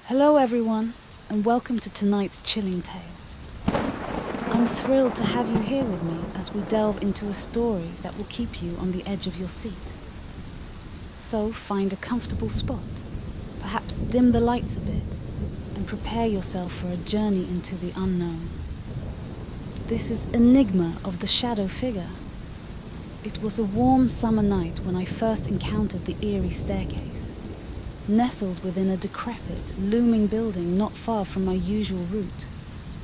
Hello everyone, and welcome to tonight's chilling tale. I'm thrilled to have you here with me as we delve into a story that will keep you on the edge of your seat. So find a comfortable spot, perhaps dim the lights a bit, and prepare yourself for a journey into the unknown. This is Enigma of the Shadow Figure. It was a warm summer night when I first encountered the Eerie staircase. Nestled within a decrepit, looming building not far from my usual route,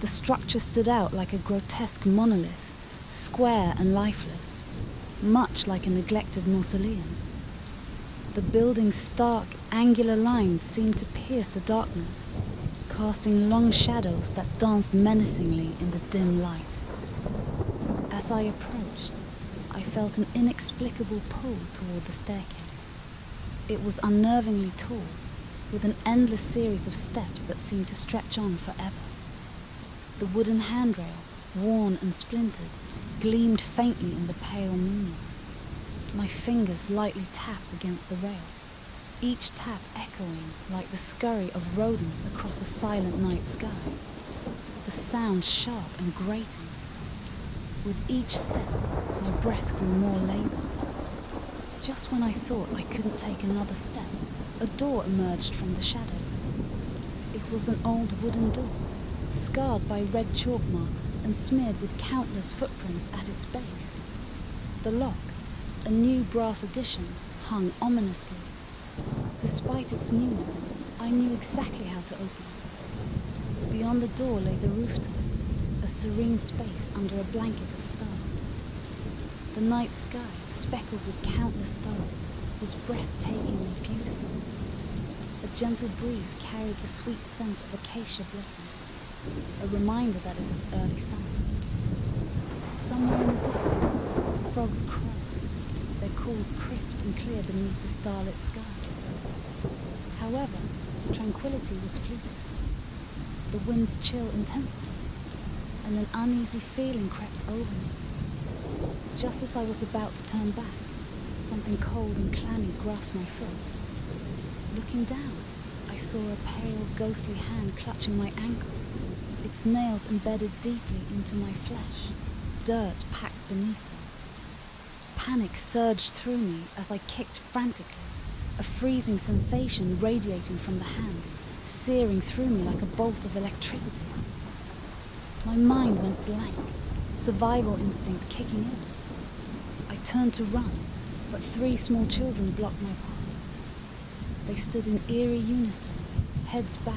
the structure stood out like a grotesque monolith, square and lifeless, much like a neglected mausoleum. The building's stark, angular lines seemed to pierce the darkness, casting long shadows that danced menacingly in the dim light. As I approached, I felt an inexplicable pull toward the staircase. It was unnervingly tall, with an endless series of steps that seemed to stretch on forever. The wooden handrail, worn and splintered, gleamed faintly in the pale moonlight. My fingers lightly tapped against the rail, each tap echoing like the scurry of rodents across a silent night sky. The sound sharp and grating. With each step, my breath grew more labored. Just when I thought I couldn't take another step, a door emerged from the shadows. It was an old wooden door, scarred by red chalk marks and smeared with countless footprints at its base. The lock, a new brass addition, hung ominously. Despite its newness, I knew exactly how to open it. Beyond the door lay the rooftop, a serene space under a blanket of stars. The night sky, speckled with countless stars, was breathtakingly beautiful. A gentle breeze carried the sweet scent of acacia blossoms, a reminder that it was early summer. Somewhere in the distance, frogs croaked, their calls crisp and clear beneath the starlit sky. However, tranquility was fleeting. The wind's chill intensified, and an uneasy feeling crept over me. Just as I was about to turn back, something cold and clammy grasped my foot. Looking down, I saw a pale, ghostly hand clutching my ankle, its nails embedded deeply into my flesh, dirt packed beneath them. Panic surged through me as I kicked frantically, a freezing sensation radiating from the hand, searing through me like a bolt of electricity. My mind went blank, survival instinct kicking in. I turned to run, but 3 small children blocked my path. They stood in eerie unison, heads bowed,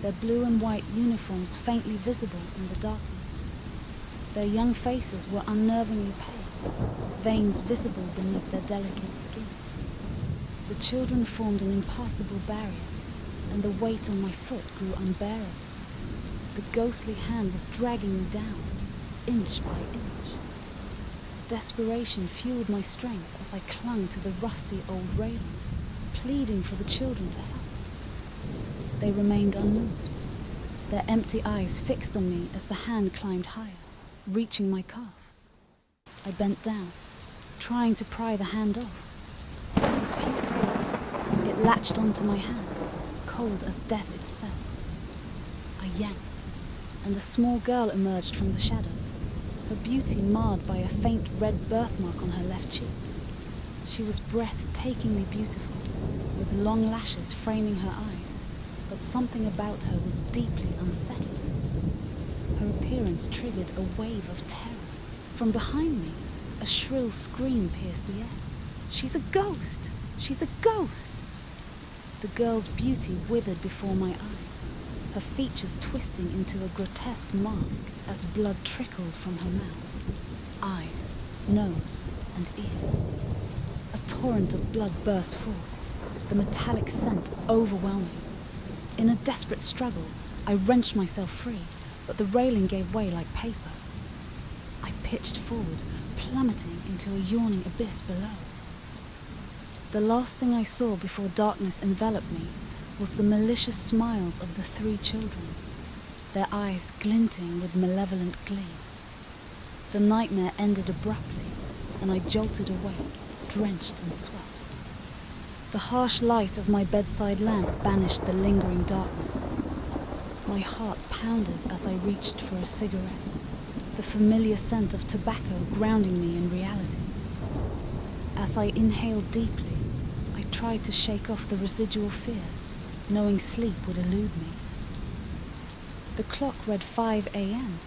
their blue and white uniforms faintly visible in the darkness. Their young faces were unnervingly pale, veins visible beneath their delicate skin. The children formed an impassable barrier, and the weight on my foot grew unbearable. The ghostly hand was dragging me down, inch by inch. Desperation fueled my strength as I clung to the rusty old railings, pleading for the children to help. They remained unmoved, their empty eyes fixed on me as the hand climbed higher, reaching my calf. I bent down, trying to pry the hand off, but it was futile. It latched onto my hand, cold as death itself. I yanked, and a small girl emerged from the shadows, her beauty marred by a faint red birthmark on her left cheek. She was breathtakingly beautiful, with long lashes framing her eyes, but something about her was deeply unsettling. Her appearance triggered a wave of terror. From behind me, a shrill scream pierced the air. "She's a ghost! She's a ghost!" The girl's beauty withered before my eyes, her features twisting into a grotesque mask as blood trickled from her mouth, eyes, nose, and ears. A torrent of blood burst forth, the metallic scent overwhelming. In a desperate struggle, I wrenched myself free, but the railing gave way like paper. I pitched forward, plummeting into a yawning abyss below. The last thing I saw before darkness enveloped me was the malicious smiles of the 3 children, their eyes glinting with malevolent glee. The nightmare ended abruptly, and I jolted awake, drenched in sweat. The harsh light of my bedside lamp banished the lingering darkness. My heart pounded as I reached for a cigarette, the familiar scent of tobacco grounding me in reality. As I inhaled deeply, I tried to shake off the residual fear, knowing sleep would elude me. The clock read 5 a.m.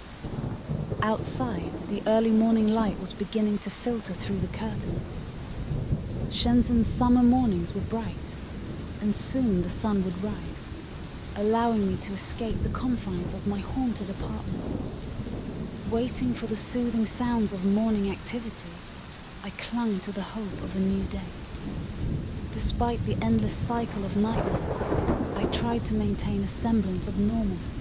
Outside, the early morning light was beginning to filter through the curtains. Shenzhen's summer mornings were bright, and soon the sun would rise, allowing me to escape the confines of my haunted apartment. Waiting for the soothing sounds of morning activity, I clung to the hope of a new day. Despite the endless cycle of nightmares, I tried to maintain a semblance of normalcy.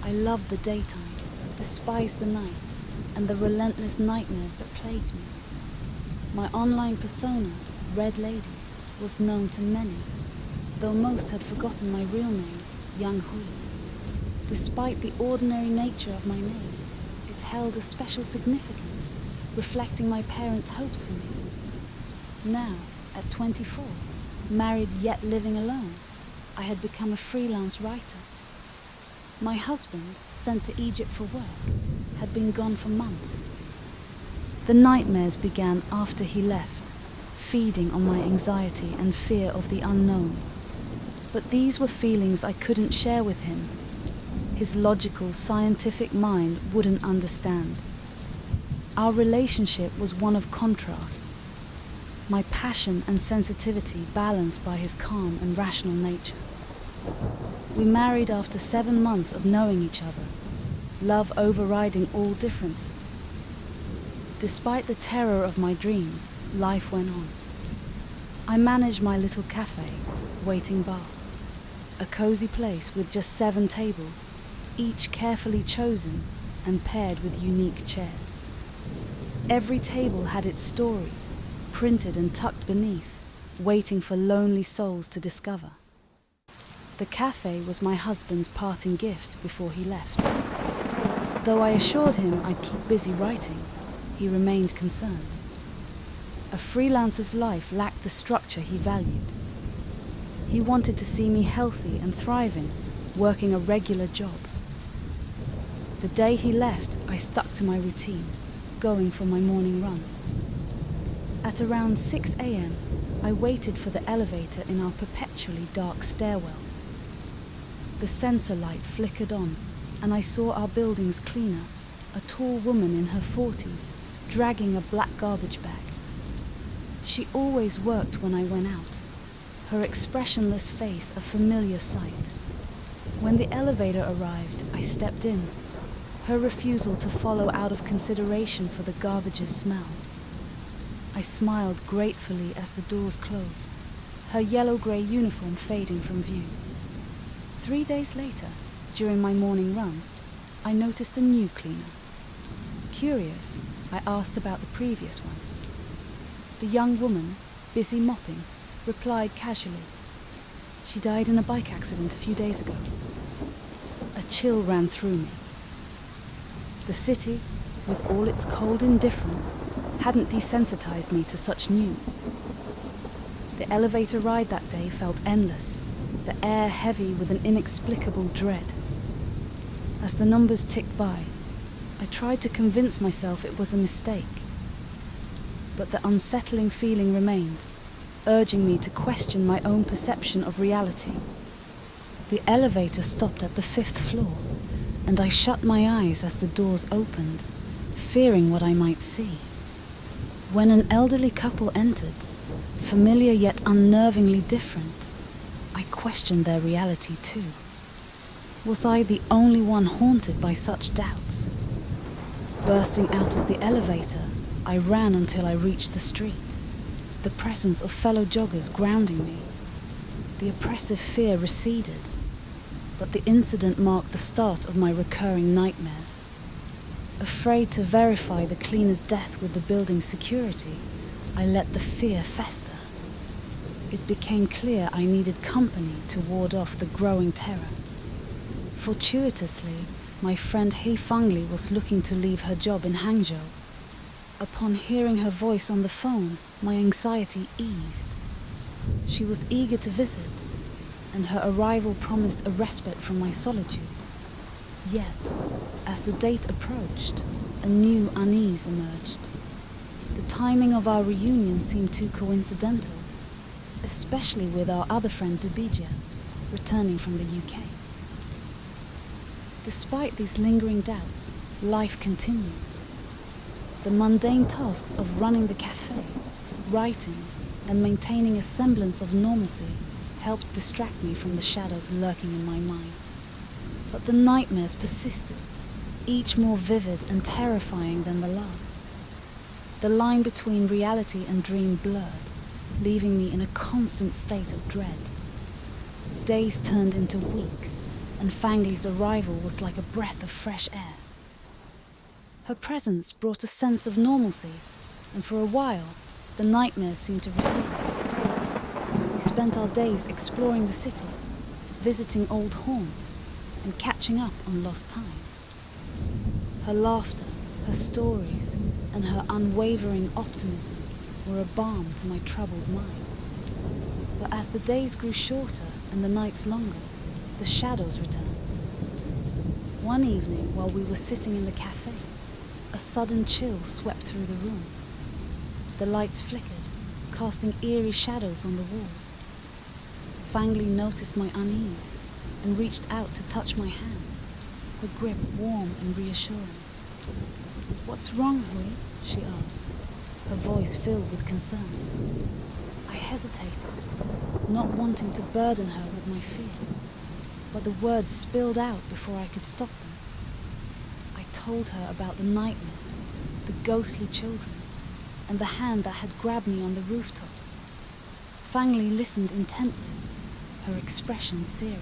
I loved the daytime, despised the night, and the relentless nightmares that plagued me. My online persona, Red Lady, was known to many, though most had forgotten my real name, Yang Hui. Despite the ordinary nature of my name, it held a special significance, reflecting my parents' hopes for me. Now, at 24, married yet living alone, I had become a freelance writer. My husband, sent to Egypt for work, had been gone for months. The nightmares began after he left, feeding on my anxiety and fear of the unknown. But these were feelings I couldn't share with him. His logical, scientific mind wouldn't understand. Our relationship was one of contrasts. My passion and sensitivity balanced by his calm and rational nature. We married after 7 months of knowing each other, love overriding all differences. Despite the terror of my dreams, life went on. I managed my little cafe, Waiting Bar, a cozy place with just 7 tables, each carefully chosen and paired with unique chairs. Every table had its story, printed and tucked beneath, waiting for lonely souls to discover. The cafe was my husband's parting gift before he left. Though I assured him I'd keep busy writing, he remained concerned. A freelancer's life lacked the structure he valued. He wanted to see me healthy and thriving, working a regular job. The day he left, I stuck to my routine, going for my morning run. At around 6 a.m., I waited for the elevator in our perpetually dark stairwell. The sensor light flickered on, and I saw our building's cleaner, a tall woman in her 40s, dragging a black garbage bag. She always worked when I went out, her expressionless face a familiar sight. When the elevator arrived, I stepped in, her refusal to follow out of consideration for the garbage's smell. I smiled gratefully as the doors closed, her yellow-grey uniform fading from view. 3 days later, during my morning run, I noticed a new cleaner. Curious, I asked about the previous one. The young woman, busy mopping, replied casually, "She died in a bike accident a few days ago." A chill ran through me. The city, with all its cold indifference, hadn't desensitized me to such news. The elevator ride that day felt endless, the air heavy with an inexplicable dread. As the numbers ticked by, I tried to convince myself it was a mistake. But the unsettling feeling remained, urging me to question my own perception of reality. The elevator stopped at the 5th floor, and I shut my eyes as the doors opened, fearing what I might see. When an elderly couple entered, familiar yet unnervingly different, I questioned their reality too. Was I the only one haunted by such doubts? Bursting out of the elevator, I ran until I reached the street, the presence of fellow joggers grounding me. The oppressive fear receded, but the incident marked the start of my recurring nightmares. Afraid to verify the cleaner's death with the building's security, I let the fear fester. It became clear I needed company to ward off the growing terror. Fortuitously, my friend He Fengli was looking to leave her job in Hangzhou. Upon hearing her voice on the phone, my anxiety eased. She was eager to visit, and her arrival promised a respite from my solitude. Yet, as the date approached, a new unease emerged. The timing of our reunion seemed too coincidental, especially with our other friend Dubija returning from the UK. Despite these lingering doubts, life continued. The mundane tasks of running the cafe, writing, and maintaining a semblance of normalcy helped distract me from the shadows lurking in my mind. But the nightmares persisted, each more vivid and terrifying than the last. The line between reality and dream blurred, leaving me in a constant state of dread. Days turned into weeks, and Fangli's arrival was like a breath of fresh air. Her presence brought a sense of normalcy, and for a while, the nightmares seemed to recede. We spent our days exploring the city, visiting old haunts, and catching up on lost time. Her laughter, her stories, and her unwavering optimism were a balm to my troubled mind. But as the days grew shorter and the nights longer, the shadows returned. One evening, while we were sitting in the cafe, a sudden chill swept through the room. The lights flickered, casting eerie shadows on the walls. Fangli noticed my unease and reached out to touch my hand, her grip warm and reassuring. "What's wrong, Hui?" she asked, her voice filled with concern. I hesitated, not wanting to burden her with my fears, but the words spilled out before I could stop them. I told her about the nightmares, the ghostly children, and the hand that had grabbed me on the rooftop. Fangli listened intently, her expression serious.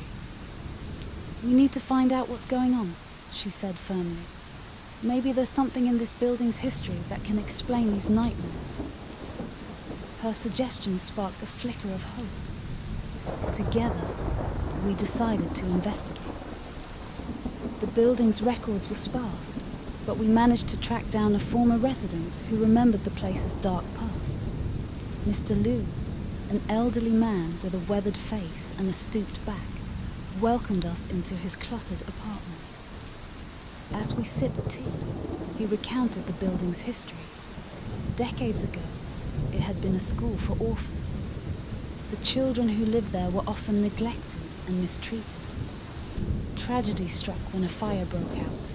"We need to find out what's going on," she said firmly. "Maybe there's something in this building's history that can explain these nightmares." Her suggestion sparked a flicker of hope. Together, we decided to investigate. The building's records were sparse, but we managed to track down a former resident who remembered the place's dark past. Mr. Liu, an elderly man with a weathered face and a stooped back, welcomed us into his cluttered apartment. As we sipped tea, he recounted the building's history. Decades ago, it had been a school for orphans. The children who lived there were often neglected and mistreated. Tragedy struck when a fire broke out,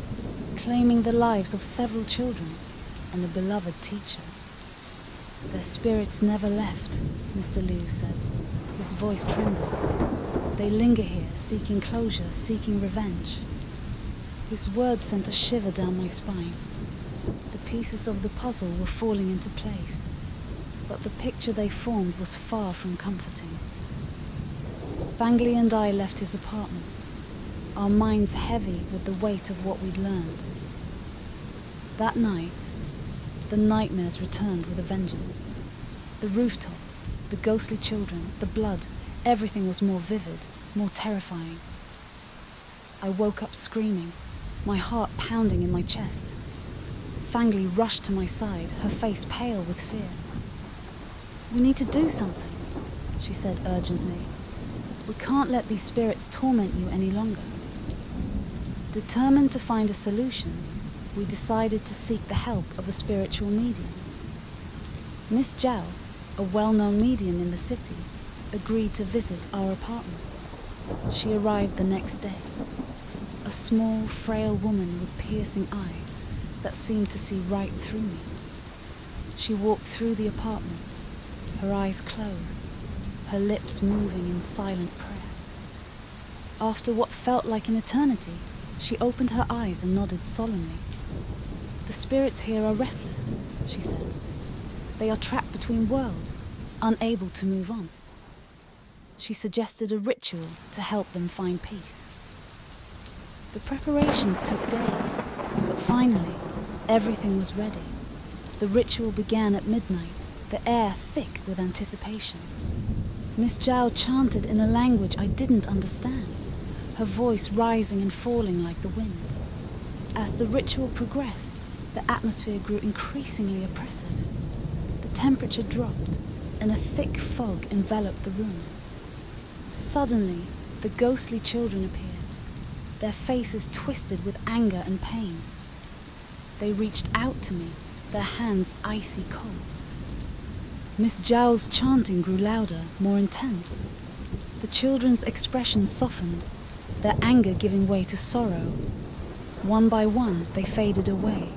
claiming the lives of several children and a beloved teacher. "Their spirits never left," Mr. Liu said, his voice trembling. "They linger here, seeking closure, seeking revenge." His words sent a shiver down my spine. The pieces of the puzzle were falling into place, but the picture they formed was far from comforting. Fangli and I left his apartment, our minds heavy with the weight of what we'd learned. That night, the nightmares returned with a vengeance. The rooftop, the ghostly children, the blood, everything was more vivid, more terrifying. I woke up screaming, my heart pounding in my chest. Fangli rushed to my side, her face pale with fear. "We need to do something," she said urgently. "We can't let these spirits torment you any longer." Determined to find a solution, we decided to seek the help of a spiritual medium. Miss Zhao, a well-known medium in the city, agreed to visit our apartment. She arrived the next day, a small, frail woman with piercing eyes that seemed to see right through me. She walked through the apartment, her eyes closed, her lips moving in silent prayer. After what felt like an eternity, she opened her eyes and nodded solemnly. "The spirits here are restless," she said. "They are trapped between worlds, unable to move on." She suggested a ritual to help them find peace. The preparations took days, but finally, everything was ready. The ritual began at midnight, the air thick with anticipation. Miss Zhao chanted in a language I didn't understand, her voice rising and falling like the wind. As the ritual progressed, the atmosphere grew increasingly oppressive. The temperature dropped, and a thick fog enveloped the room. Suddenly, the ghostly children appeared, their faces twisted with anger and pain. They reached out to me, their hands icy cold. Miss Zhao's chanting grew louder, more intense. The children's expressions softened, their anger giving way to sorrow. One by one, they faded away,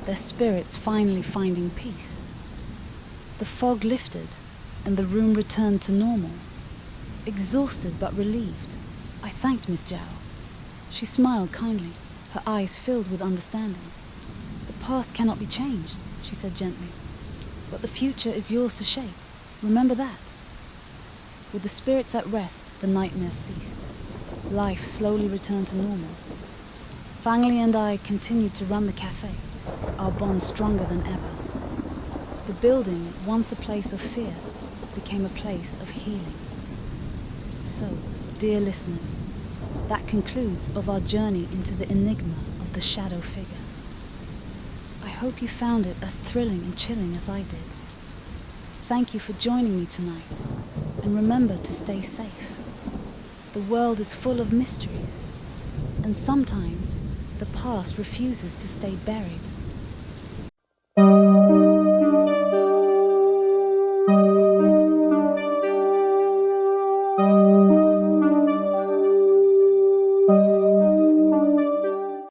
their spirits finally finding peace. The fog lifted, and the room returned to normal. Exhausted but relieved, I thanked Miss Zhao. She smiled kindly, her eyes filled with understanding. The past cannot be changed, she said gently, but the future is yours to shape. Remember that. With the spirits at rest, the nightmares ceased. Life slowly returned to normal. Fang Li and I continued to run the cafe, our bond stronger than ever. The building, once a place of fear, became a place of healing. So, dear listeners, that concludes of our journey into the enigma of the shadow figure. I hope you found it as thrilling and chilling as I did. Thank you for joining me tonight, and remember to stay safe. The world is full of mysteries, and sometimes the past refuses to stay buried.